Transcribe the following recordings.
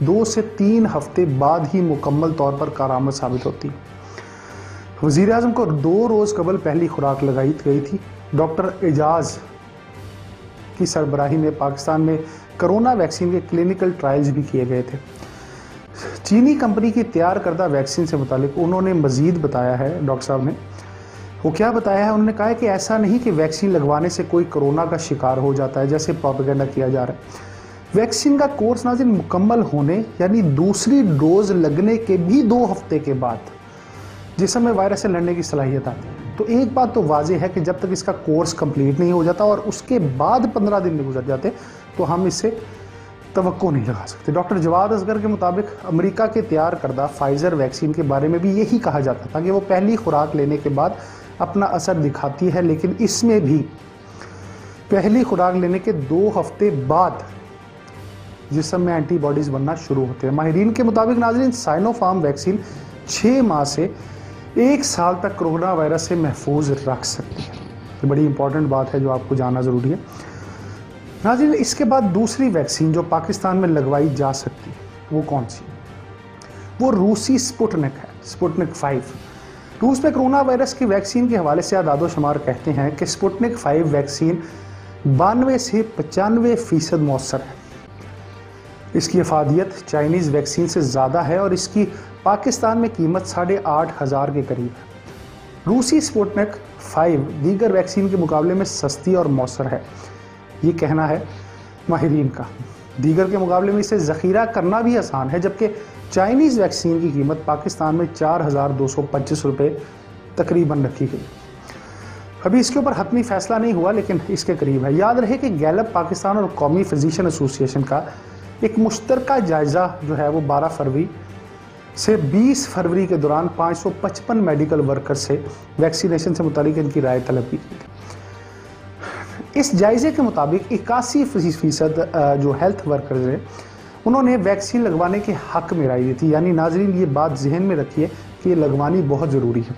2 سے 3 ہفتے بعد ہی مکمل طور پر کارآمد ثابت ہوتی ہے۔ وزیر اعظم کو 2 روز قبل پہلی خوراک لگائی گئی تھی۔ ڈاکٹر اعجاز کی سربراہی میں پاکستان میں کرونا ویکسین کے کلینکل ٹرائلز بھی کیے گئے تھے۔ چینی کمپنی کی تیار کردہ ویکسین سے متعلق انہوں نے مزید بتایا ہے، ڈاکٹر صاحب نے وہ کیا بتایا ہے، انہوں نے کہا ہے کہ ایسا نہیں کہ ویکسین لگوانے سے کوئی کرونا کا شکار ہو جاتا ہے جیسے پروپیگنڈا کیا جا رہا ہے۔ ویکسین کا کورس ناظرین مکمل ہونے یعنی دوسری ڈوز لگنے کے بھی 2 ہفتے کے بعد جسم میں وائرس سے لڑنے کی صلاحیت آتی ہے۔ تو ایک بات تو واضح ہے کہ جب تک اس کا کورس کمپلیٹ نہیں ہو جاتا اور اس کے بعد 15 دن میں گزر جاتے تو ہم اس سے توقع نہیں لگا سکتے۔ ڈاکٹر جواد اصغر کے مطابق امریکہ کے تیار کردہ فائزر ویکسین کے بارے میں بھی یہی کہا جاتا تھا کہ وہ پہلی خوراک لینے کے بعد اپنا اثر دکھاتی ہے، لیکن اس میں بھی پہلی خوراک لینے کے 2 ہفتے بعد جسم میں اینٹی باڈیز بننا شروع ہوتے ہیں۔ ماہرین کے مطابق ناظرین سائنو فارم ویکسین 6 ماہ سے 1 سال تک کرونا وائرس سے محفوظ رکھ سکتی ہے۔ یہ بڑی امپورٹنٹ بات ہے جو آپ کو جاننا ضروری ہے۔ ناظرین اس کے بعد دوسری ویکسین جو پاکستان میں لگوائی جا سکتی ہے وہ کون سی؟ وہ روسی سپوٹنک ہے، سپوٹنک 5۔ روس میں کرونا وائرس کی ویکسین کے حوالے سے اعداد و شمار کہتے ہیں کہ سپوٹنک 5 ویکسین 92 سے 95% مؤثر ہے۔ اس کی افادیت چائنیز ویکسین سے زیادہ ہے اور اس کی پاکستان میں قیمت 8,500 کے قریب ہے۔ روسی سپوٹنک 5 دیگر ویکسین کے مقابلے میں سستی اور مؤثر ہے، یہ کہنا ہے ماہرین کا۔ دیگر کے مقابلے میں اسے ذخیرہ کرنا بھی آسان ہے، جبکہ چائنیز ویکسین کی قیمت پاکستان میں 4,225 روپے تقریباً رکھی گئی۔ ابھی اس کے اوپر حتمی فیصلہ نہیں ہوا لیکن اس کے قریب ہے۔ یاد رہے کہ گیلپ پاکستان اور قومی فزیشین ایسوسی ایشن کا ایک مشترکہ جائزہ جو ہے وہ 12 فروری سے 20 فروری کے دوران 555 میڈیکل ورکر سے ویکسینیشن سے متعلق ان کی رائے طلب کی گئی تھی۔ اس جائزے کے مطابق 81% جو ہیلتھ ورکرز ہیں انہوں نے ویکسین لگوانے کے حق میں رائے دی تھی، یعنی ناظرین یہ بات ذہن میں رکھیے کہ یہ لگوانی بہت ضروری ہے،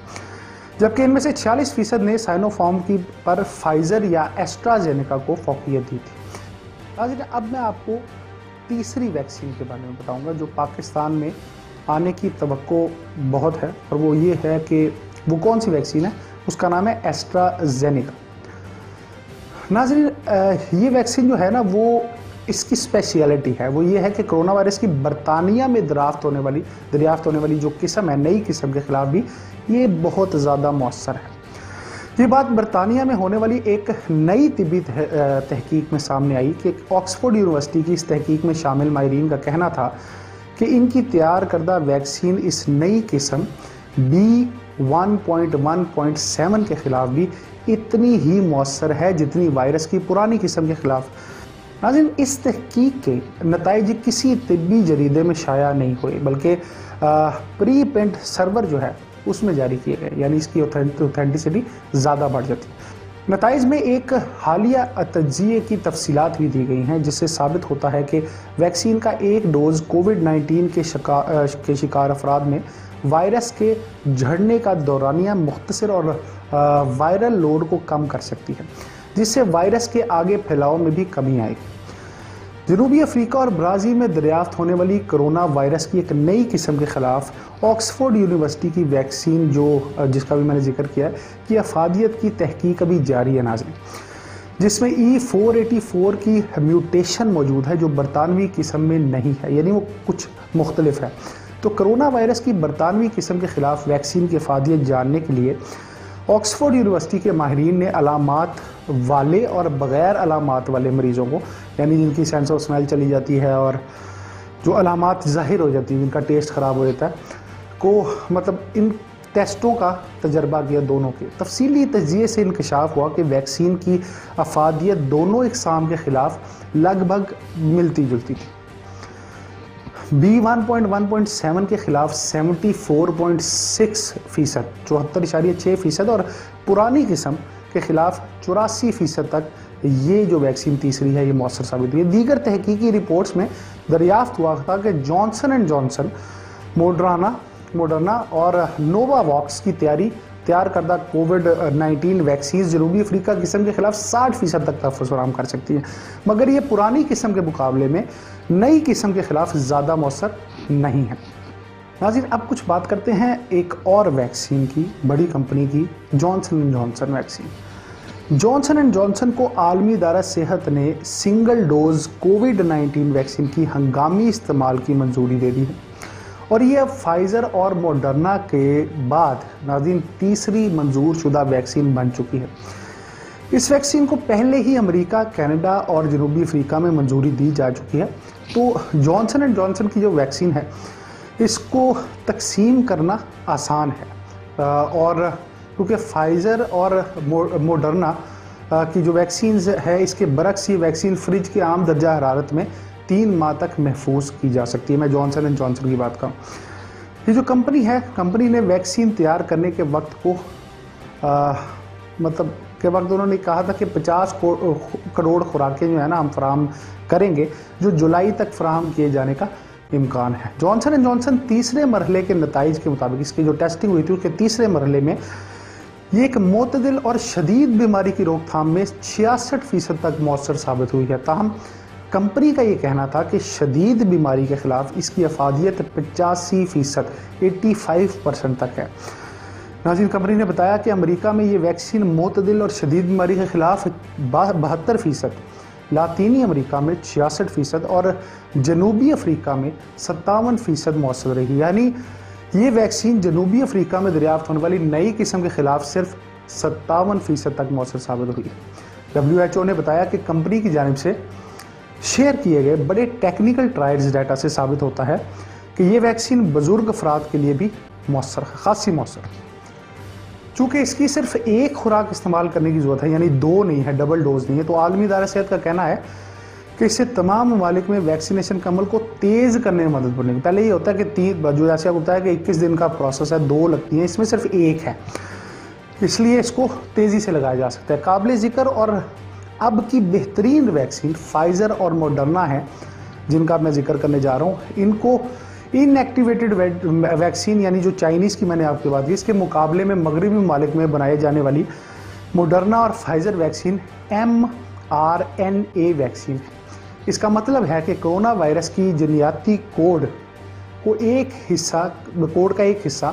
جبکہ ان میں سے 46% نے سائنو فارم کی پر فائزر یا ایسٹرازینیکا کو فوقیت دی تھی۔ ناظرین اب میں آپ کو تیسری ویکسین کے بارے میں بتاؤں گا جو پاکستان میں آنے کی توقع بہت ہے، اور وہ یہ ہے کہ وہ کون سی ویکسین ہے، اس کا نام ہے ایسٹرازینیکا۔ ناظرین یہ ویکسین جو ہے نا وہ اس کی اسپیشیلٹی ہے، وہ یہ ہے کہ کرونا وائرس کی برطانیہ میں دریافت ہونے والی جو قسم ہے، نئی قسم کے خلاف بھی یہ بہت زیادہ مؤثر ہے۔ یہ بات برطانیہ میں ہونے والی ایک نئی طبی تحقیق میں سامنے آئی کہ آکسفورڈ یونیورسٹی کی اس تحقیق میں شامل ماہرین کا کہنا تھا کہ ان کی تیار کردہ ویکسین اس نئی قسم B1.1.7 کے خلاف بھی اتنی ہی مؤثر ہے جتنی وائرس کی پرانی قسم کے خلاف۔ ناظرین اس تحقیق کے نتائج کسی طبی جریدے میں شائع نہیں ہوئے بلکہ پری پرنٹ سرور جو ہے اس میں جاری کیے گئے، یعنی اس کی اوتھینٹسٹی زیادہ بڑھ جاتی ہے۔ نتائج میں ایک حالیہ تجزیے کی تفصیلات بھی دی گئی ہیں جس سے ثابت ہوتا ہے کہ ویکسین کا 1 ڈوز کووڈ-19 کے شکار افراد میں وائرس کے جھڑنے کا دورانیہ مختصر اور وائرل لوڈ کو کم کر سکتی ہے، جس سے وائرس کے آگے پھیلاؤ میں بھی کمی آئے گی۔ جنوبی افریقہ اور برازیل میں دریافت ہونے والی کرونا وائرس کی ایک نئی قسم کے خلاف آکسفورڈ یونیورسٹی کی ویکسین جس کا بھی میں نے ذکر کیا ہے کہ افادیت کی تحقیق ابھی جاری ہے ناظرین، جس میں E484 کی میوٹیشن موجود ہے جو برطانوی قسم میں نہیں ہے، یعنی وہ کچھ مختلف ہے۔ تو کرونا وائرس کی برطانوی قسم کے خلاف ویکسین کی افادیت جاننے کے لیے آکسفورڈ یونیورسٹی کے ماہرین نے علامات والے اور بغیر علامات والے مریضوں کو، یعنی جن کی سینس آف اسمیل چلی جاتی ہے اور جو علامات ظاہر ہو جاتی ہیں، جن کا ٹیسٹ خراب ہو جاتا ہے، کو مطلب ان ٹیسٹوں کا تجربہ کیا دونوں کے۔ تفصیلی تجزیے سے انکشاف ہوا کہ ویکسین کی افادیت دونوں اقسام کے خلاف لگ بھگ ملتی جلتی تھی۔ B1.1.7 کے خلاف 74.6%، 74.6%، اور پرانی قسم کے خلاف 84% تک یہ جو ویکسین تیسری ہے یہ مؤثر ثابت ہوئی ہے۔ دیگر تحقیقی رپورٹس میں دریافت ہوا تھا کہ جانسن اینڈ جانسن، موڈرنا اور نووا واکس کی تیاری تیار کردہ کووڈ-19 ویکسین جنوبی افریقہ قسم کے خلاف 60% تک تحفظ فراہم کر سکتی ہیں، مگر یہ پرانی قسم کے مقابلے میں نئی قسم کے خلاف زیادہ مؤثر نہیں ہے۔ ناظرین، اب کچھ بات کرتے ہیں ایک اور ویکسین کی، بڑی کمپنی کی، Johnson and Johnson vaccine. Johnson and Johnson کو عالمی ادارہ صحت نے سنگل ڈوز کووڈ-19 ویکسین کی ہنگامی استعمال کی منظوری دے دی ہے، اور یہ اب فائزر اور موڈرنا کے بعد ناظرین تیسری منظور شدہ ویکسین بن چکی ہے۔ اس ویکسین کو پہلے ہی امریکہ، کینیڈا اور جنوبی افریقہ میں منظوری دی جا چکی ہے۔ تو جانسن اینڈ جانسن کی جو ویکسین ہے اس کو تقسیم کرنا آسان ہے، اور کیونکہ فائزر اور موڈرنا کی جو ویکسینز ہے اس کے برعکس یہ ویکسین فریج کے عام درجہ حرارت میں 3 ماہ تک محفوظ کی جا سکتی ہے۔ میں جانسن اینڈ جانسن کی بات کروں، یہ جو کمپنی ہے، کمپنی نے ویکسین تیار کرنے کے وقت کو انہوں نے کہا تھا کہ 50 کروڑ خوراکیں جو ہے نا ہم فراہم کریں گے، جو جولائی تک فراہم کیے جانے کا امکان ہے۔ جانسن اینڈ جانسن تیسرے مرحلے کے نتائج کے مطابق، اس کی جو ٹیسٹنگ ہوئی تھی اس کے تیسرے مرحلے میں یہ ایک معتدل اور شدید بیماری کی روک تھام میں 66% تک مؤثر ثابت ہوئی ہے۔ تاہم کمپنی کا یہ کہنا تھا کہ شدید بیماری کے خلاف اس کی افادیت 85% تک ہے۔ ناظرین، کمپنی نے بتایا کہ امریکہ میں یہ ویکسین معتدل اور شدید بیماری کے خلاف 72%، لاطینی امریکہ میں 66% اور جنوبی افریقہ میں 57% مؤثر رہی۔ یعنی یہ ویکسین جنوبی افریقہ میں دریافت ہونے والی نئی قسم کے خلاف صرف 57% تک مؤثر ثابت ہوئی ہے۔ WHO نے بتایا کہ کمپنی کی جانب سے شیئر کیے گئے بڑے ٹیکنیکل ٹرائلز ڈیٹا سے ثابت ہوتا ہے کہ یہ ویکسین بزرگ افراد کے لیے بھی مؤثر ہے، خاصی مؤثر ہے۔ چونکہ اس کی صرف ایک خوراک استعمال کرنے کی ضرورت ہے، یعنی 2 نہیں ہے، ڈبل ڈوز نہیں ہے، تو عالمی ادارہ صحت کا کہنا ہے کہ اس سے تمام ممالک میں ویکسینیشن کے عمل کو تیز کرنے میں مدد ملے گی۔ پہلے یہ ہوتا ہے کہ جو جیسے ہوتا ہے کہ 21 دن کا پروسیس ہے، 2 لگتی ہیں، اس میں صرف 1 ہے، اس لیے اس کو تیزی سے لگایا جا سکتا ہے۔ قابل ذکر اور اب کی بہترین ویکسین فائزر اور موڈرنا ہے جن کا میں ذکر کرنے جا رہا ہوں۔ ان کو ان ایکٹیویٹڈ ویکسین یعنی جو چائنیز کی میں نے آپ کی بات کی، اس کے مقابلے میں مغربی ممالک میں بنائے جانے والی موڈرنا اور فائزر ویکسین mRNA ویکسین ہے۔ اس کا مطلب ہے کہ کرونا وائرس کی جینیاتی کوڈ کا ایک حصہ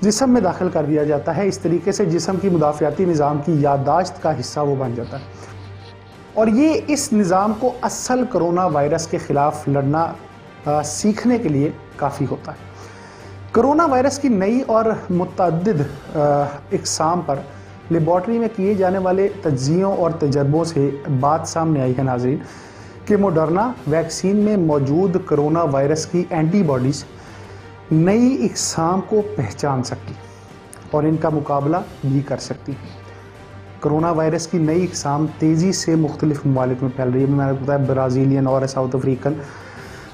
جسم میں داخل کر دیا جاتا ہے، اس طریقے سے جسم کی مدافعاتی نظام کی یادداشت کا حصہ وہ بن جاتا ہے، اور یہ اس نظام کو اصل کرونا وائرس کے خلاف لڑنا سیکھنے کے لیے کافی ہوتا ہے۔ کرونا وائرس کی نئی اور متعدد اقسام پر لیبارٹری میں کیے جانے والے تجزیوں اور تجربوں سے بات سامنے آئی ہے ناظرین کہ موڈرنا ویکسین میں موجود کرونا وائرس کی اینٹی باڈیز نئی اقسام کو پہچان سکتی اور ان کا مقابلہ بھی کر سکتی ہیں۔ کرونا وائرس کی نئی اقسام تیزی سے مختلف ممالک میں پھیل رہی ہے، میں نے بتایا برازیلین اور ساؤتھ افریقن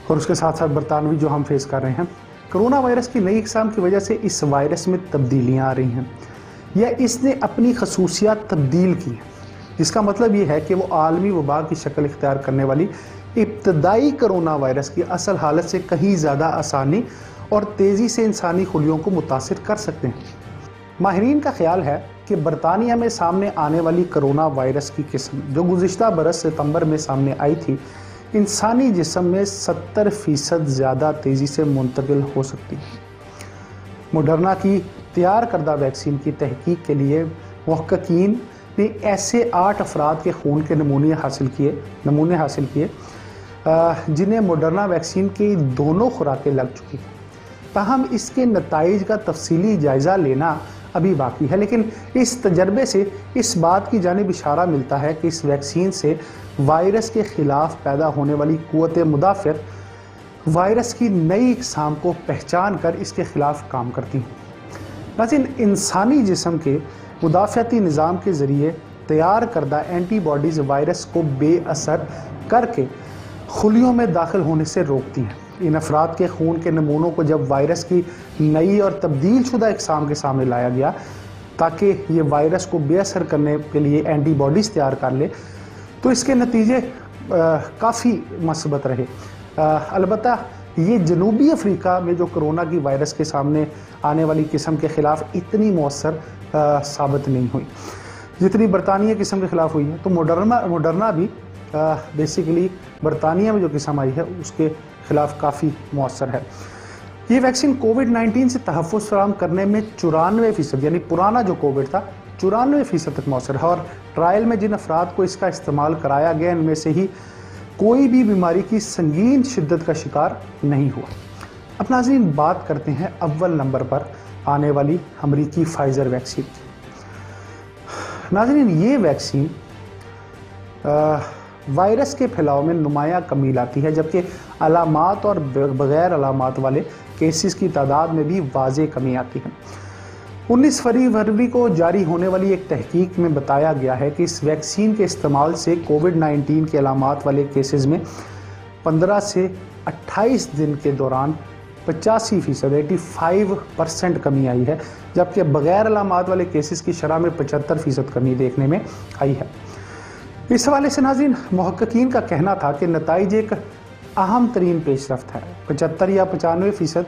اور اس کے ساتھ ساتھ برطانوی جو ہم فیس کر رہے ہیں۔ کرونا وائرس کی نئی اقسام کی وجہ سے اس وائرس میں تبدیلیاں آ رہی ہیں یا اس نے اپنی خصوصیات تبدیل کی ہیں، جس کا مطلب یہ ہے کہ وہ عالمی وبا کی شکل اختیار کرنے والی ابتدائی کرونا وائرس کی اصل حالت سے کہیں زیادہ آسانی اور تیزی سے انسانی خلیوں کو متاثر کر سکتے ہیں۔ ماہرین کا خیال ہے کہ برطانیہ میں سامنے آنے والی کرونا وائرس کی قسم جو گزشتہ برس ستمبر میں سامنے آئی تھی، انسانی جسم میں 70% زیادہ تیزی سے منتقل ہو سکتی ہے۔ موڈرنا کی تیار کردہ ویکسین کی تحقیق کے لیے محققین نے ایسے 8 افراد کے خون کے نمونے حاصل کیے جنہیں موڈرنا ویکسین کی دونوں خوراکیں لگ چکی ہیں۔ تاہم اس کے نتائج کا تفصیلی جائزہ لینا ابھی باقی ہے، لیکن اس تجربے سے اس بات کی جانب اشارہ ملتا ہے کہ اس ویکسین سے وائرس کے خلاف پیدا ہونے والی قوت مدافعت وائرس کی نئی اقسام کو پہچان کر اس کے خلاف کام کرتی ہیں۔ لیکن انسانی جسم کے مدافعتی نظام کے ذریعے تیار کردہ اینٹی باڈیز وائرس کو بے اثر کر کے خلیوں میں داخل ہونے سے روکتی ہیں۔ ان افراد کے خون کے نمونوں کو جب وائرس کی نئی اور تبدیل شدہ اقسام کے سامنے لایا گیا تاکہ یہ وائرس کو بے اثر کرنے کے لیے اینٹی باڈیز تیار کر لے، تو اس کے نتیجے کافی مثبت رہے۔ البتہ یہ جنوبی افریقہ میں جو کرونا کی وائرس کے سامنے آنے والی قسم کے خلاف اتنی مؤثر ثابت نہیں ہوئی جتنی برطانیہ قسم کے خلاف ہوئی ہے. تو موڈرنا بھی بیسیکلی برطانیہ میں جو قسم آئی ہے اس کے خلاف کافی مؤثر ہے. یہ ویکسین کووڈ-19 سے تحفظ فراہم کرنے میں 94%، یعنی پرانا جو کووڈ تھا 94% تک مؤثر ہے، اور ٹرائل میں جن افراد کو اس کا استعمال کرایا گیا ان میں سے ہی کوئی بھی بیماری کی سنگین شدت کا شکار نہیں ہوا. اب ناظرین بات کرتے ہیں اول نمبر پر آنے والی امریکی فائزر ویکسین کی. ناظرین یہ ویکسین وائرس کے پھیلاؤ میں نمایاں کمی لاتی ہے، جبکہ علامات اور بغیر علامات والے کیسز کی تعداد میں بھی واضح کمی آتی ہے. 19 فروری کو جاری ہونے والی ایک تحقیق میں بتایا گیا ہے کہ اس ویکسین کے استعمال سے کووڈ-19 کے علامات والے کیسز میں 15 سے 28 دن کے دوران 85% 85% کمی آئی ہے، جبکہ بغیر علامات والے کیسز کی شرح میں 75% کمی دیکھنے میں آئی ہے. اس حوالے سے ناظرین محققین کا کہنا تھا کہ نتائج ایک اہم ترین پیش رفت ہے. 75 یا 95%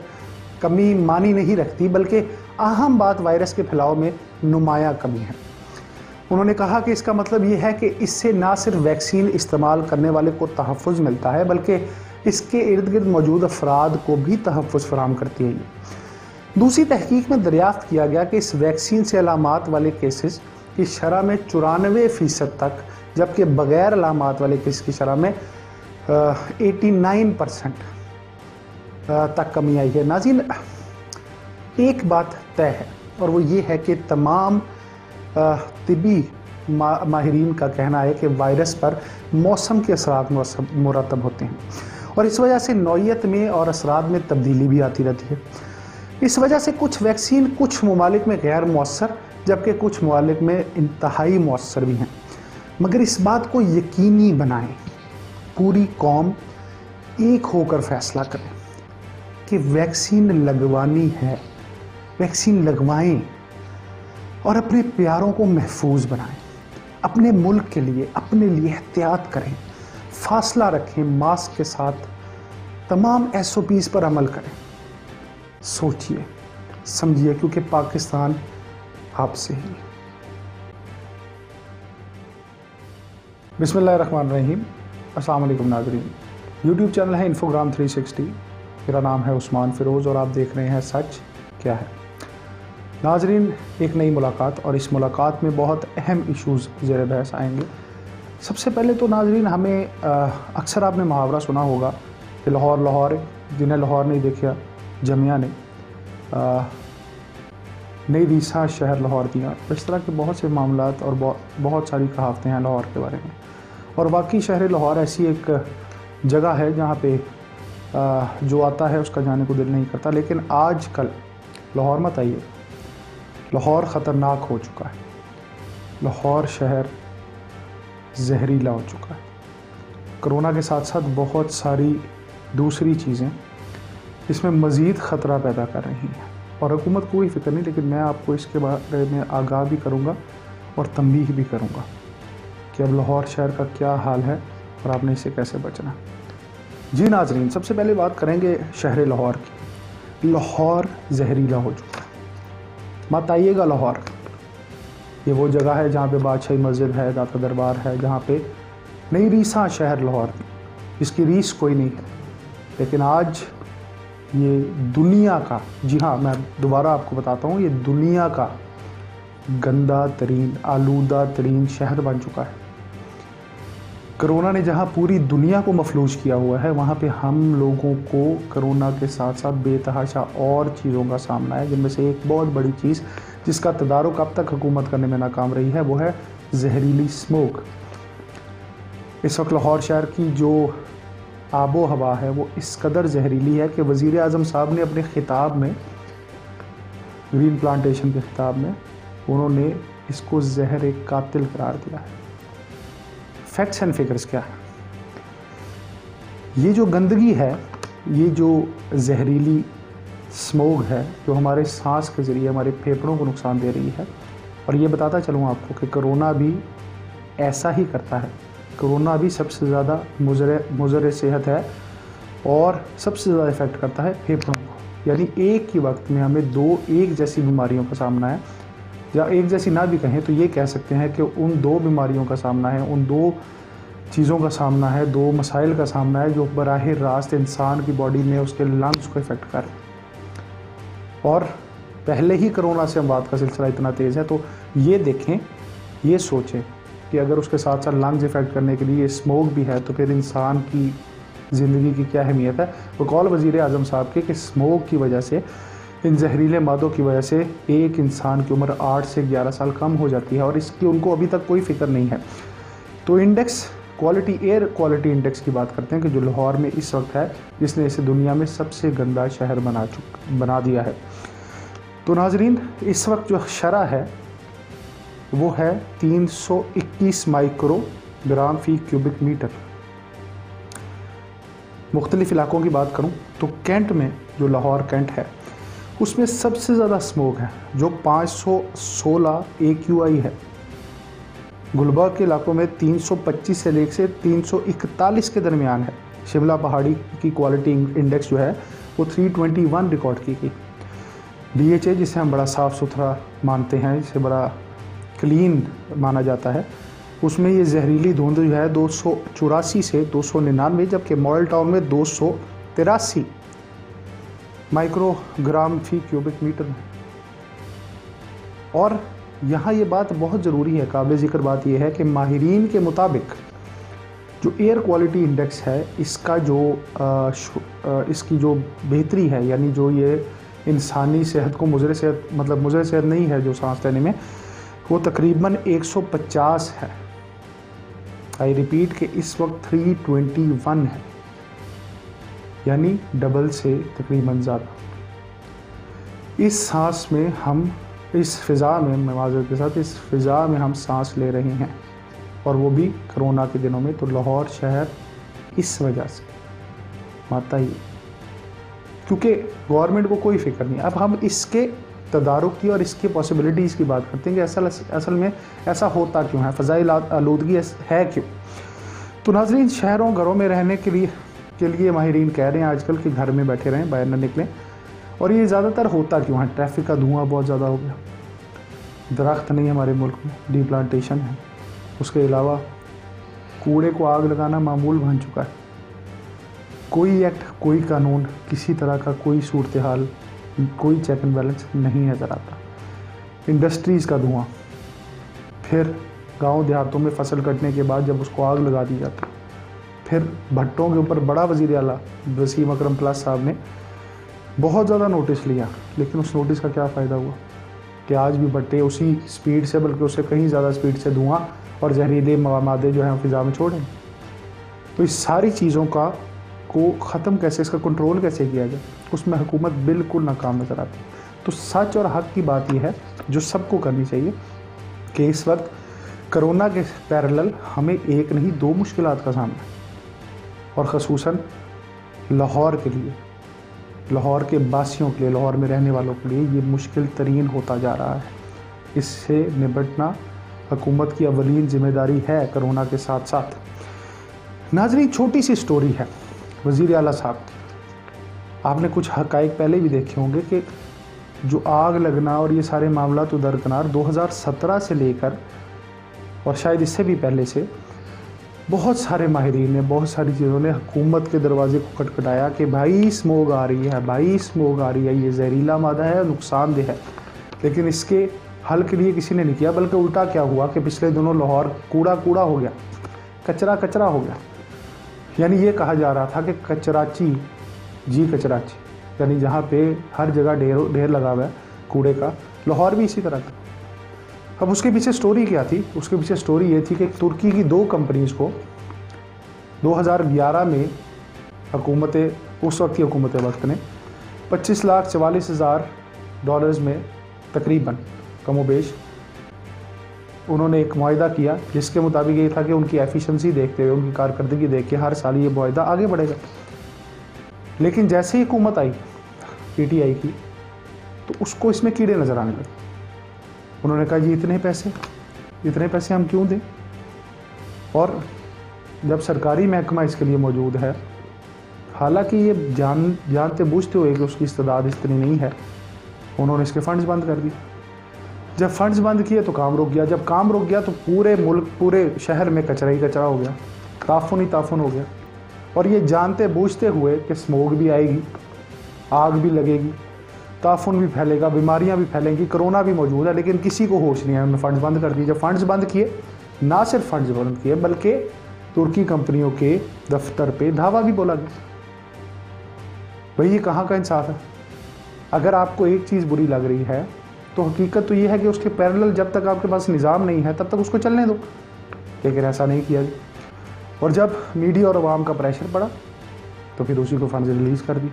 کمی معنی نہیں رکھتی، بلکہ اہم بات وائرس کے پھیلاؤ میں نمایاں کمی ہے. انہوں نے کہا کہ اس کا مطلب یہ ہے کہ اس سے نہ صرف ویکسین استعمال کرنے والے کو تحفظ ملتا ہے، بلکہ اس کے ارد گرد موجود افراد کو بھی تحفظ فراہم کرتی ہے. دوسری تحقیق میں دریافت کیا گیا کہ اس ویکسین سے علامات والے کیسز کی شرح میں 94% تک، جبکہ بغیر علامات والے کیس کی شرح میں 89% تک کمی آئی ہے. ناظرین ایک بات طے ہے اور وہ یہ ہے کہ تمام طبی ماہرین کا کہنا ہے کہ وائرس پر موسم کے اثرات مرتب ہوتے ہیں، اور اس وجہ سے نوعیت میں اور اثرات میں تبدیلی بھی آتی رہتی ہے. اس وجہ سے کچھ ویکسین کچھ ممالک میں غیر مؤثر، جبکہ کچھ ممالک میں انتہائی مؤثر بھی ہیں. مگر اس بات کو یقینی بنائیں، پوری قوم ایک ہو کر فیصلہ کریں کہ ویکسین لگوانی ہے، ویکسین لگوائیں اور اپنے پیاروں کو محفوظ بنائیں. اپنے ملک کے لیے، اپنے لیے احتیاط کریں، فاصلہ رکھیں، ماسک کے ساتھ تمام SOPs پر عمل کریں. سوچئے سمجھیے، کیونکہ پاکستان آپ سے ہی. بسم اللہ الرحمن الرحیم. السلام علیکم ناظرین. یوٹیوب چینل ہے انفوگرام 360. میرا نام ہے عثمان فیروز اور آپ دیکھ رہے ہیں سچ کیا ہے. ناظرین ایک نئی ملاقات، اور اس ملاقات میں بہت اہم ایشوز زیر بحث آئیں گے. سب سے پہلے تو ناظرین ہمیں اکثر آپ نے محاورہ سنا ہوگا کہ لاہور ہے، جنہیں لاہور نہیں دیکھا جمعہ نے نئی ریساں شہر لاہور دیا. اس طرح کے بہت سے معاملات اور بہت ساری کہاوتیں ہیں لاہور کے بارے میں. اور واقعی شہر لاہور ایسی ایک جگہ ہے جہاں پہ جو آتا ہے اس کا جانے کو دل نہیں کرتا. لیکن آج کل لاہور مت آئیے، لاہور خطرناک ہو چکا ہے. لاہور شہر زہریلا ہو چکا ہے. کرونا کے ساتھ ساتھ بہت ساری دوسری چیزیں اس میں مزید خطرہ پیدا کر رہی ہیں، اور حکومت کوئی فکر نہیں. لیکن میں آپ کو اس کے بارے میں آگاہ بھی کروں گا اور تنبیہ بھی کروں گا کہ اب لاہور شہر کا کیا حال ہے اور آپ نے اسے کیسے بچنا. جی ناظرین، سب سے پہلے بات کریں گے شہر لاہور کی. لاہور زہریلا ہو چکا ہے. مت آئیے گا لاہور. یہ وہ جگہ ہے جہاں پہ بادشاہی مسجد ہے، داتا دربار ہے، جہاں پہ نئی ریساں شہر لاہور کی، جس کی ریس کوئی نہیں ہے. لیکن آج یہ دنیا کا، جی ہاں میں دوبارہ آپ کو بتاتا ہوں، یہ دنیا کا گندہ ترین، آلودہ ترین شہر بن چکا ہے. کرونا نے جہاں پوری دنیا کو مفلوج کیا ہوا ہے، وہاں پہ ہم لوگوں کو کرونا کے ساتھ ساتھ بے تحاشا اور چیزوں کا سامنا ہے، جن میں سے ایک بہت بڑی چیز جس کا تدارک اب تک حکومت کرنے میں ناکام رہی ہے، وہ ہے زہریلی اسموک. اس وقت لاہور شہر کی جو آب و ہوا ہے وہ اس قدر زہریلی ہے کہ وزیر اعظم صاحب نے اپنے خطاب میں، گرین پلانٹیشن کے خطاب میں، انہوں نے اس کو زہر قاتل قرار دیا ہے. فیکٹس اینڈ فگرز کیا ہے؟ یہ جو گندگی ہے، یہ جو زہریلی اسموگ ہے، جو ہمارے سانس کے ذریعے ہمارے پھیپھڑوں کو نقصان دے رہی ہے. اور یہ بتاتا چلوں آپ کو کہ کرونا بھی ایسا ہی کرتا ہے. کرونا بھی سب سے زیادہ مضر صحت ہے اور سب سے زیادہ افیکٹ کرتا ہے پھیپھڑوں کو، یعنی ایک ہی وقت میں ہمیں دو ایک جیسی بیماریوں کا سامنا ہے، یا ایک جیسی نہ بھی کہیں تو یہ کہہ سکتے ہیں کہ ان دو بیماریوں کا سامنا ہے، ان دو چیزوں کا سامنا ہے، دو مسائل کا سامنا ہے جو براہ راست انسان کی باڈی میں اس کے لنگز کو افیکٹ کر رہے ہیں۔ اور پہلے ہی کرونا سے اموات کا سلسلہ اتنا تیز ہے، تو یہ دیکھیں، یہ سوچیں کہ اگر اس کے ساتھ ساتھ لنگز افیکٹ کرنے کے لیے اسموک بھی ہے تو پھر انسان کی زندگی کی کیا اہمیت ہے۔ بقول وزیر اعظم صاحب کے کہ اسموک کی وجہ سے، ان زہریلے مادوں کی وجہ سے ایک انسان کی عمر 8 سے 11 سال کم ہو جاتی ہے، اور اس کی ان کو ابھی تک کوئی فکر نہیں ہے۔ تو index quality, air quality index کی بات کرتے ہیں کہ جو لاہور میں اس وقت ہے، جس نے اسے دنیا میں سب سے گندا شہر بنا دیا ہے۔ تو ناظرین، اس وقت جو شرح ہے وہ ہے 321 مائکرو گرام فی کیوبک میٹر۔ مختلف علاقوں کی بات کروں تو کینٹ میں، جو لاہور کینٹ ہے، اس میں سب سے زیادہ اسموک ہے جو 516 AQI ہے۔ گلبرگہ کے علاقوں میں 325 سے لے کے 341 کے درمیان ہے۔ شملہ پہاڑی کی کوالٹی انڈیکس جو ہے وہ 321 ریکارڈ کی گئی۔ DHA، جسے ہم بڑا صاف ستھرا مانتے ہیں، جسے بڑا کلین مانا جاتا ہے، اس میں یہ زہریلی دھند جو ہے 284 سے 299، جبکہ ماڈل ٹاؤن میں 283 مائکرو گرام فی کیوبک میٹر میں۔ اور یہاں یہ بات بہت ضروری ہے، قابل ذکر بات یہ ہے کہ ماہرین کے مطابق جو ایئر کوالٹی انڈیکس ہے، اس کا جو اس کی جو بہتری ہے، یعنی جو یہ انسانی صحت کو مضر صحت نہیں ہے جو سانس لینے میں، وہ تقریباً 150 ہے۔ آئی ریپیٹ کہ اس وقت 321 ہے، یعنی ڈبل سے تقریباً زیادہ۔ اس سانس میں ہم، اس فضا میں، معذرت کے ساتھ، اس فضا میں ہم سانس لے رہے ہیں، اور وہ بھی کرونا کے دنوں میں۔ تو لاہور شہر اس وجہ سے ماتا ہی، کیونکہ گورنمنٹ کو کوئی فکر نہیں۔ اب ہم اس کے تدارک کی اور اس کی پاسبلٹیز کی بات کرتے ہیں کہ اصل میں ایسا ہوتا کیوں ہے، فضائی آلودگی ہے کیوں۔ تو ناظرین، شہروں گھروں میں رہنے کے لیے ماہرین کہہ رہے ہیں آج کل کہ گھر میں بیٹھے رہیں، باہر نہ نکلیں۔ اور یہ زیادہ تر ہوتا کیوں ہے؟ ٹریفک کا دھواں بہت زیادہ ہو گیا، درخت نہیں ہمارے ملک میں، ڈی پلانٹیشن ہے، اس کے علاوہ کوڑے کو آگ لگانا معمول بن چکا ہے۔ کوئی ایکٹ، کوئی قانون، کسی طرح کا کوئی صورتحال، کوئی چیک اینڈ بیلنس نہیں نظر آتا۔ انڈسٹریز کا دھواں، پھر گاؤں دیہاتوں میں فصل کٹنے کے بعد جب اس کو آگ لگا دی جاتی، پھر بھٹوں کے اوپر بڑا وزیر اعلیٰ وسیم اکرم پلس صاحب نے بہت زیادہ نوٹس لیا، لیکن اس نوٹس کا کیا فائدہ ہوا کہ آج بھی بھٹے اسی سپیڈ سے، بلکہ اس سے کہیں زیادہ سپیڈ سے دھواں اور زہریلے مادے جو ہیں فضا میں چھوڑیں۔ تو اس ساری چیزوں کو ختم کیسے، اس کا کنٹرول کیسے کیا جائے، اس میں حکومت بالکل ناکام نظر آتی ہے۔ تو سچ اور حق کی بات یہ ہے جو سب کو کرنی چاہیے کہ اس وقت کرونا کے پیرالل ہمیں ایک نہیں دو مشکلات کا سامنا ہے، اور خصوصاً لاہور کے لیے، لاہور کے باسیوں کے لیے، لاہور میں رہنے والوں کے لیے یہ مشکل ترین ہوتا جا رہا ہے۔ اس سے نبٹنا حکومت کی اولین ذمہ داری ہے، کرونا کے ساتھ ساتھ۔ ناظرین، چھوٹی سی سٹوری ہے وزیر اعلیٰ صاحب کی۔ آپ نے کچھ حقائق پہلے بھی دیکھے ہوں گے کہ جو آگ لگنا اور یہ سارے معاملات درکنار 2017 سے لے کر، اور شاید اس سے بھی پہلے سے، بہت سارے ماہرین نے، بہت ساری چیزوں نے حکومت کے دروازے کو کھٹکھٹایا کہ بھائی اسموگ آ رہی ہے، بھائی اسموگ آ رہی ہے، یہ زہریلا مادہ ہے، نقصان دہ ہے۔ لیکن اس کے حل کے لیے کسی نے نہیں کیا، بلکہ الٹا کیا ہوا کہ پچھلے دنوں لاہور کوڑا ہو گیا، کچرا ہو گیا۔ یعنی یہ کہا جا رہا تھا کہ کچراچی، یعنی جہاں پہ ہر جگہ ڈھیر لگا ہوا ہے کوڑے کا، لاہور بھی اسی طرح کا۔ اب اس کے پیچھے سٹوری کیا تھی؟ اس کے پیچھے سٹوری یہ تھی کہ ترکی کی 2 کمپنیز کو 2011 میں اس وقت کی حکومت وقت نے $25,44,000 میں تقریباً کم و بیش انہوں نے ایک معاہدہ کیا، جس کے مطابق یہ تھا کہ ان کی ایفیشنسی دیکھتے ہوئے، ان کی کارکردگی دیکھ کے ہر سال یہ معاہدہ آگے بڑھے گا۔ لیکن جیسے ہی حکومت آئی PTI کی، تو اس کو اس میں کیڑے نظر آنے لگے۔ انہوں نے کہا جی اتنے پیسے ہم کیوں دیں؟ اور جب سرکاری محکمہ اس کے لیے موجود ہے، حالانکہ یہ جانتے بوجھتے ہوئے کہ اس کی استعداد اتنی نہیں ہے، انہوں نے اس کے فنڈز بند کر دیے۔ جب فنڈز بند کیے تو کام رک گیا، جب کام رک گیا تو پورے ملک، پورے شہر میں کچرا ہی کچرا ہو گیا، تعفن ہی تعفن ہو گیا۔ اور یہ جانتے بوجھتے ہوئے کہ اسموگ بھی آئے گی، آگ بھی لگے گی، تعفن بھی پھیلے گا، بیماریاں بھی پھیلیں گی، کرونا بھی موجود ہے، لیکن کسی کو ہوش نہیں ہے، انہوں نے فنڈز بند کر دیے۔ جب فنڈز بند کیے، نہ صرف فنڈز بند کیے بلکہ ترکی کمپنیوں کے دفتر پہ دھاوا بھی بولا گیا۔ بھئی یہ کہاں کا انصاف ہے؟ اگر آپ کو ایک چیز بری لگ رہی ہے تو حقیقت تو یہ ہے کہ اس کے پیرلل جب تک آپ کے پاس نظام نہیں ہے تب تک اس کو چلنے دو، لیکن ایسا نہیں کیا گیا۔ اور جب میڈیا اور عوام کا پریشر پڑا تو پھر اسی کو فنڈز ریلیز کر دی۔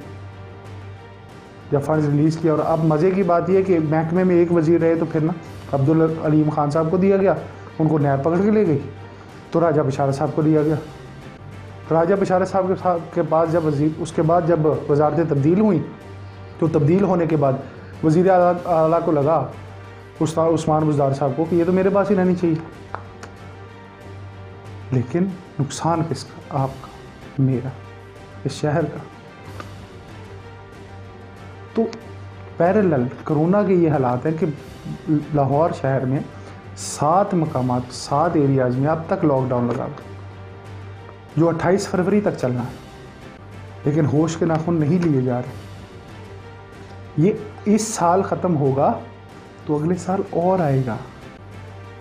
جب فنڈز ریلیز کیا، اور اب مزے کی بات یہ ہے کہ محکمے میں ایک وزیر رہے تو پھر نا عبدالعلیم خان صاحب کو دیا گیا، ان کو نیب پکڑ کے لے گئی، تو راجہ بشارت صاحب کو دیا گیا۔ راجہ بشارت صاحب کے پاس جب اس کے بعد جب وزارتیں تبدیل ہوئیں تو تبدیل ہونے کے بعد وزیر اعلیٰ کو لگا عثمان بزدار صاحب کو کہ یہ تو میرے پاس ہی رہنی چاہیے، لیکن نقصان کس کا؟ آپ کا، میرا، اس شہر کا۔ تو پیرلل کرونا کے یہ حالات ہیں کہ لاہور شہر میں 7 مقامات، 7 ایریاز میں اب تک لاک ڈاؤن لگا ہوا، جو 28 فروری تک چلنا ہے، لیکن ہوش کے ناخن نہیں لیے جا رہے۔ یہ اس سال ختم ہوگا تو اگلے سال اور آئے گا،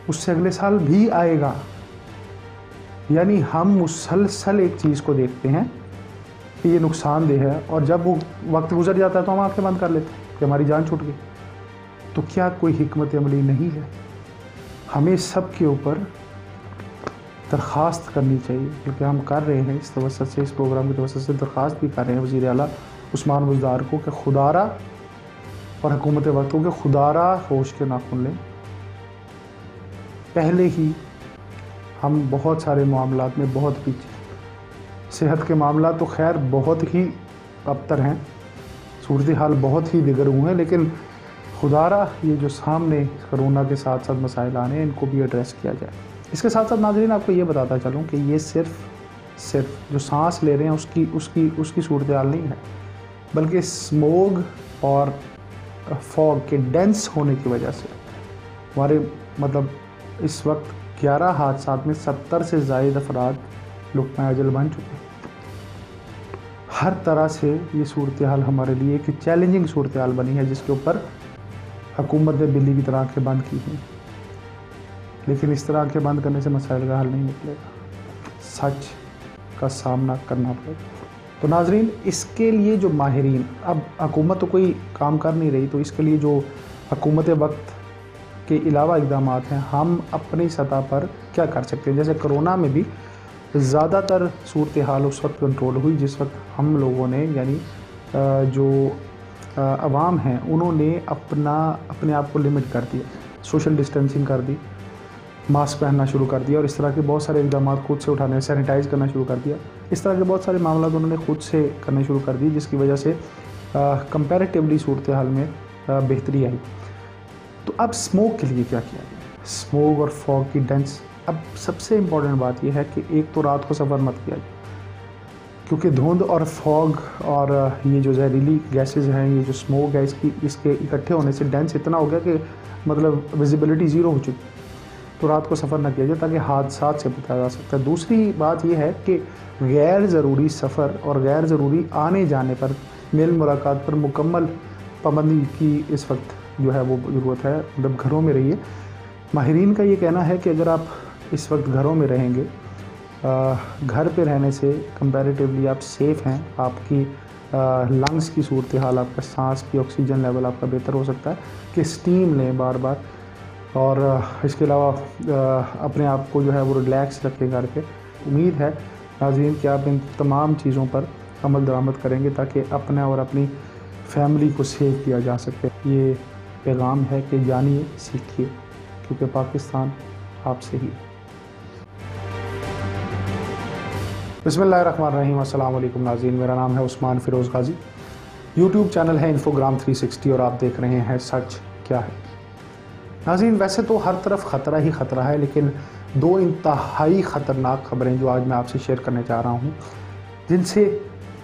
اس سے اگلے سال بھی آئے گا۔ یعنی ہم مسلسل ایک چیز کو دیکھتے ہیں کہ یہ نقصان دہ ہے، اور جب وہ وقت گزر جاتا ہے تو ہم آنکھیں بند کر لیتے ہیں کہ ہماری جان چھوٹ گئی۔ تو کیا کوئی حکمت عملی نہیں ہے؟ ہمیں سب کے اوپر درخواست کرنی چاہیے، کیونکہ ہم کر رہے ہیں اس توسط سے، اس پروگرام کی توسط سے درخواست بھی کر رہے ہیں وزیر اعلیٰ عثمان بزدار کو کہ خدا را اور حکومت وقت کو کہ خدا را ہوش کے ناخن لیں۔ پہلے ہی ہم بہت سارے معاملات میں بہت پیچھے، صحت کے معاملات تو خیر بہت ہی ابتر ہیں، صورتحال بہت ہی دیگر ہوئے ہیں، لیکن خدا را یہ جو سامنے کرونا کے ساتھ ساتھ مسائل آنے ہیں ان کو بھی ایڈریس کیا جائے۔ اس کے ساتھ ساتھ ناظرین آپ کو یہ بتاتا چلوں کہ یہ صرف جو سانس لے رہے ہیں اس کی صورتحال نہیں ہے، بلکہ اسموگ اور فوگ کے ڈینس ہونے کی وجہ سے ہمارے اس وقت 11 حادثات میں 70 سے زائد افراد لقمہ اجل بن چکے ہیں۔ ہر طرح سے یہ صورتحال ہمارے لیے ایک چیلنجنگ صورتحال بنی ہے، جس کے اوپر حکومت نے بلی کی طرح آنکھیں بند کی ہیں، لیکن اس طرح آنکھیں بند کرنے سے مسائل کا حل نہیں نکلے گا، سچ کا سامنا کرنا پڑے گا۔ تو ناظرین اس کے لیے جو ماہرین، اب حکومت تو کوئی کام کر نہیں رہی، تو اس کے لیے جو حکومت وقت کے علاوہ اقدامات ہیں، ہم اپنی سطح پر کیا کر سکتے ہیں؟ جیسے کرونا میں بھی زیادہ تر صورتحال اس وقت کنٹرول ہوئی جس وقت ہم لوگوں نے، یعنی جو عوام ہیں انہوں نے اپنے آپ کو لمٹ کر دیا، سوشل ڈسٹینسنگ کر دی، ماسک پہننا شروع کر دیا، اور اس طرح کے بہت سارے اقدامات خود سے اٹھانے، سینیٹائز کرنا شروع کر دیا۔ اس طرح کے بہت سارے معاملات انہوں نے خود سے کرنے شروع کر دی، جس کی وجہ سے کمپیریٹیولی صورتحال میں بہتری آئی۔ تو اب اسموگ کے لیے کیا کیا گیا؟ اسموگ اور فوگ کی ڈینس۔ اب سب سے امپورٹنٹ بات یہ ہے کہ ایک تو رات کو سفر مت کیا جائے، کیونکہ دھند اور فوگ اور یہ جو زہریلی گیسز ہیں، یہ جو اسموگ ہے، اس کے اکٹھے ہونے سے ڈینس اتنا ہو گیا کہ ویزیبلٹی زیرو ہو چکی۔ تو رات کو سفر نہ کیا جائے تاکہ حادثات سے بچا جا سکتا ہے۔ دوسری بات یہ ہے کہ غیر ضروری سفر اور غیر ضروری آنے جانے پر، میل ملاقات پر مکمل پابندی کی اس وقت جو ہے وہ ضرورت ہے، گھروں میں رہیے۔ ماہرین کا یہ کہنا ہے کہ اگر آپ اس وقت گھروں میں رہیں گے، گھر پہ رہنے سے کمپیریٹیولی آپ سیف ہیں، آپ کی لنگز کی صورتحال، آپ کا سانس کی آکسیجن لیول آپ کا بہتر ہو سکتا ہے کہ اسٹیم لیں بار بار، اور اس کے علاوہ اپنے آپ کو جو ہے وہ ریلیکس رکھیں گھر پہ۔ امید ہے ناظرین کہ آپ ان تمام چیزوں پر عمل درآمد کریں گے تاکہ اپنا اور اپنی فیملی کو سیو کیا جا سکے۔ یہ پیغام ہے کہ جانیے، سیکھیے، کیونکہ پاکستان آپ سے ہی ہے۔ بسم اللہ الرحمن الرحیم۔ السلام علیکم ناظرین، میرا نام ہے عثمان فیروز غازی، یوٹیوب چینل ہے انفوگرام 360 اور آپ دیکھ رہے ہیں سچ کیا ہے۔ ناظرین ویسے تو ہر طرف خطرہ ہی خطرہ ہے، لیکن 2 انتہائی خطرناک خبریں جو آج میں آپ سے شیئر کرنے جا رہا ہوں، جن سے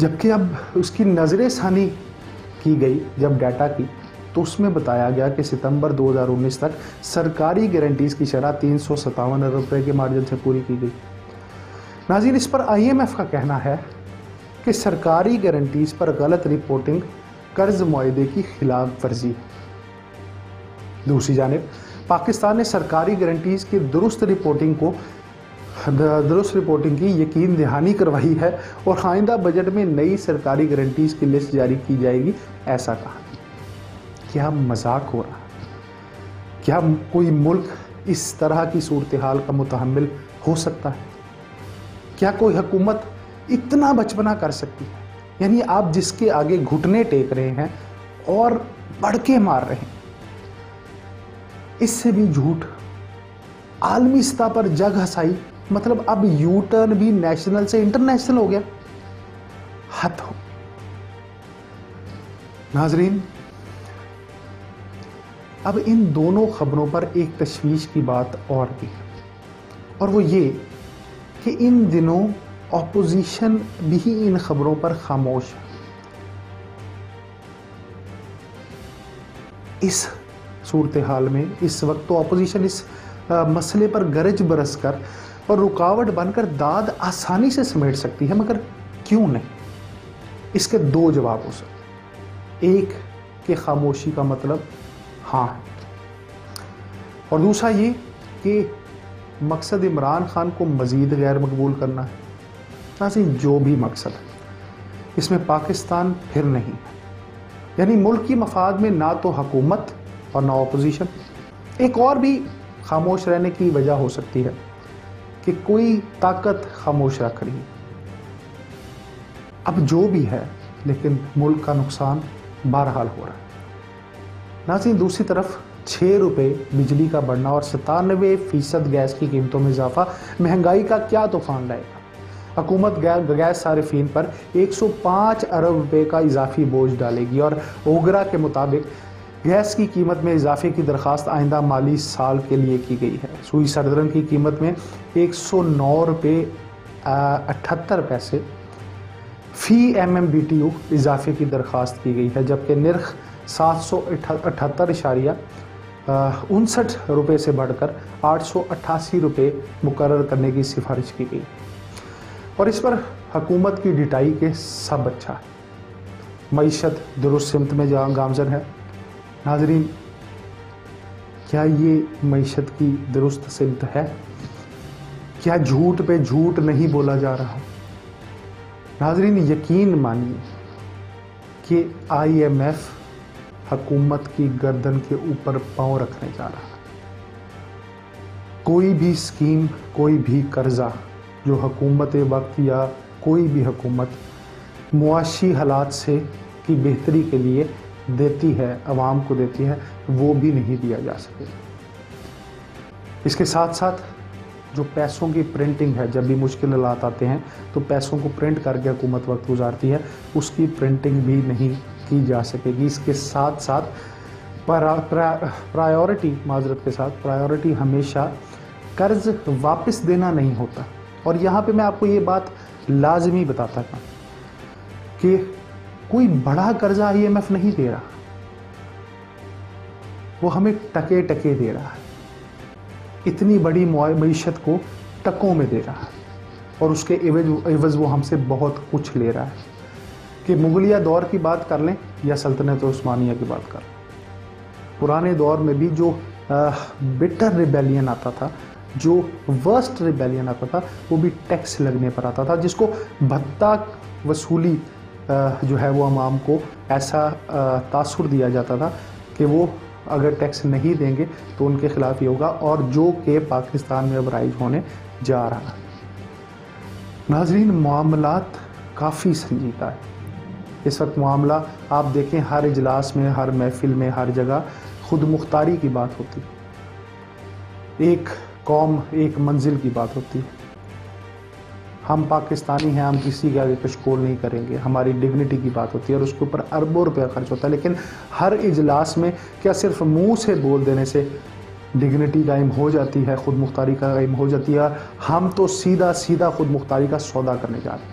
جبکہ اب اس کی نظر ثانی کی گئی جب ڈیٹا کی، تو اس میں بتایا گیا کہ ستمبر 2019 تک سرکاری گارنٹیز کی شرح 357 ارب روپے کے مارجن سے پوری کی گئی۔ ناظرین، اس پر IMF کا کہنا ہے کہ سرکاری گارنٹیز پر غلط رپورٹنگ قرض معاہدے کی خلاف ورزی ہے۔ دوسری جانب پاکستان نے سرکاری گارنٹیز کی درست رپورٹنگ کی یقین دہانی کروائی ہے اور آئندہ بجٹ میں نئی سرکاری گارنٹیز کی لسٹ جاری کی جائے گی، ایسا کہا۔ کیا مذاق ہو رہا ہے؟ کیا کوئی ملک اس طرح کی صورتحال کا متحمل ہو سکتا ہے؟ کیا کوئی حکومت اتنا بچپنا کر سکتی ہے؟ یعنی آپ جس کے آگے گھٹنے ٹیک رہے ہیں اور بڑکے مار رہے ہیں، اس سے بھی جھوٹ، عالمی سطح پر جگ ہسائی، مطلب اب یو ٹرن بھی نیشنل سے انٹرنیشنل ہو گیا، حد ہو۔ ناظرین، اب ان دونوں خبروں پر ایک تشویش کی بات اور بھی ہے، اور وہ یہ کہ ان دنوں اپوزیشن بھی ان خبروں پر خاموش ہے۔ اس صورتحال میں اس وقت تو اپوزیشن اس مسئلے پر گرج برس کر اور رکاوٹ بن کر داد آسانی سے سمیٹ سکتی ہے، مگر کیوں نہیں؟ اس کے دو جواب ہو سکتے، ایک کہ خاموشی کا مطلب ہاں ہے، اور دوسرا یہ کہ مقصد عمران خان کو مزید غیر مقبول کرنا ہے۔ ناظرین، جو بھی مقصد ہے، اس میں پاکستان پھر نہیں ہے، یعنی ملک کی مفاد میں نہ تو حکومت اور نہ اپوزیشن۔ ایک اور بھی خاموش رہنے کی وجہ ہو سکتی ہے کہ کوئی طاقت خاموش رکھ رہی ہے۔ اب جو بھی ہے، لیکن ملک کا نقصان بہرحال ہو رہا ہے۔ ناظرین، دوسری طرف 6 روپے بجلی کا بڑھنا اور 97% گیس کی قیمتوں میں اضافہ مہنگائی کا کیا طوفان لائے گا؟ حکومت گیس صارفین پر 105 ارب روپے کا اضافی بوجھ ڈالے گی، اور اوگرا کے مطابق گیس کی قیمت میں اضافے کی درخواست آئندہ مالی سال کے لیے کی گئی ہے۔ سوئی سردرم کی قیمت میں 109 روپے 78 پیسے فی MMBTU اضافے کی درخواست کی گئی ہے، جبکہ نرخ 778.59 روپے سے بڑھ کر 888 روپے مقرر کرنے کی سفارش کی گئی، اور اس پر حکومت کی ڈٹائی کے سب اچھا ہے۔ معیشت درست سمت میں گامزن ہے۔ ناظرین، کیا یہ معیشت کی درست سمت ہے؟ کیا جھوٹ پہ جھوٹ نہیں بولا جا رہا؟ ناظرین، یقین مانیے کہ IMF حکومت کی گردن کے اوپر پاؤں رکھنے جا رہا ہے۔ کوئی بھی اسکیم، کوئی بھی قرضہ جو حکومت وقت یا کوئی بھی حکومت معاشی حالات سے کی بہتری کے لیے دیتی ہے، عوام کو دیتی ہے، وہ بھی نہیں دیا جا سکے۔ اس کے ساتھ ساتھ جو پیسوں کی پرنٹنگ ہے، جب بھی مشکل حالات آتے ہیں تو پیسوں کو پرنٹ کر کے حکومت وقت گزارتی ہے، اس کی پرنٹنگ بھی نہیں کی جا سکے گی۔ اس کے ساتھ ساتھ پرائیورٹی ہمیشہ قرض واپس دینا نہیں ہوتا، اور یہاں پہ میں آپ کو یہ بات لازمی بتاتا ہوں کہ کوئی بڑا قرضہ IMF نہیں دے رہا، وہ ہمیں ٹکے ٹکے دے رہا ہے، اتنی بڑی معیشت کو ٹکوں میں دے رہا ہے، اور اس کے عوض وہ ہم سے بہت کچھ لے رہا ہے۔ کہ مغلیہ دور کی بات کر لیں یا سلطنت عثمانیہ کی بات کر لیں، پرانے دور میں بھی جو بٹر ریبیلین آتا تھا، جو ورسٹ ریبیلین آتا تھا، وہ بھی ٹیکس لگنے پر آتا تھا، جس کو بھتہ وصولی جو ہے وہ عوام کو ایسا تاثر دیا جاتا تھا کہ وہ اگر ٹیکس نہیں دیں گے تو ان کے خلاف یہ ہوگا، اور جو کہ پاکستان میں اب رائج ہونے جا رہا ہے۔ ناظرین، معاملات کافی سنجیدہ ہے اس وقت۔ معاملہ آپ دیکھیں، ہر اجلاس میں، ہر محفل میں، ہر جگہ خود مختاری کی بات ہوتی ہے، ایک قوم ایک منزل کی بات ہوتی ہے۔ ہم پاکستانی ہیں، ہم کسی کے آگے کشکول نہیں کریں گے، ہماری ڈگنیٹی کی بات ہوتی ہے، اور اس کے اوپر اربوں روپیہ خرچ ہوتا ہے، لیکن ہر اجلاس میں کیا صرف منہ سے بول دینے سے ڈگنیٹی قائم ہو جاتی ہے، خود مختاری کا قائم ہو جاتی ہے؟ ہم تو سیدھا خود مختاری کا سودا کرنے جا رہے ہیں۔